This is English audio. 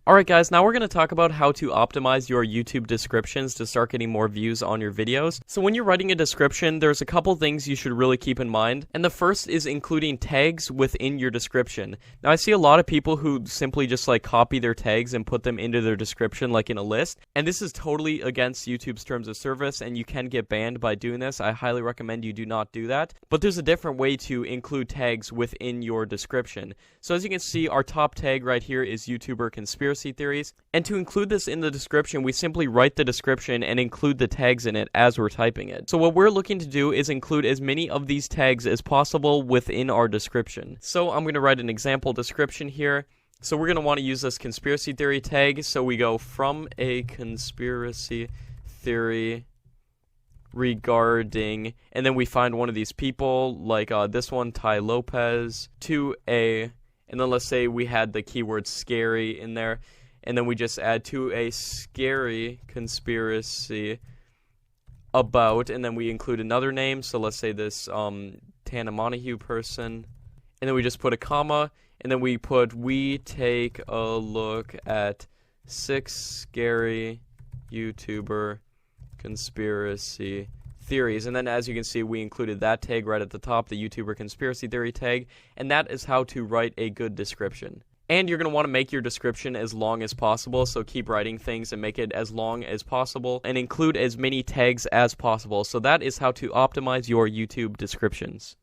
Alright guys, now we're going to talk about how to optimize your YouTube descriptions to start getting more views on your videos. So when you're writing a description, there's a couple things you should really keep in mind. And the first is including tags within your description. Now I see a lot of people who simply just like copy their tags and put them into their description like in a list. And this is totally against YouTube's terms of service and you can get banned by doing this. I highly recommend you do not do that. But there's a different way to include tags within your description. So as you can see, our top tag right here is YouTuber Conspiracy Theories, and to include this in the description, we simply write the description and include the tags in it as we're typing it. So what we're looking to do is include as many of these tags as possible within our description. So I'm going to write an example description here. So we're going to want to use this conspiracy theory tag. So we go from a conspiracy theory regarding, and then we find one of these people like this one, Tai Lopez, to a, and then let's say we had the keyword scary in there, and then we just add to a scary conspiracy about, and then we include another name, so let's say this Tana Montague person, and then we just put a comma, and then we put, we take a look at 6 scary YouTuber conspiracy theories. And then as you can see, we included that tag right at the top, the YouTuber conspiracy theory tag, and that is how to write a good description. And you're going to want to make your description as long as possible, so keep writing things and make it as long as possible and include as many tags as possible. So that is how to optimize your YouTube descriptions.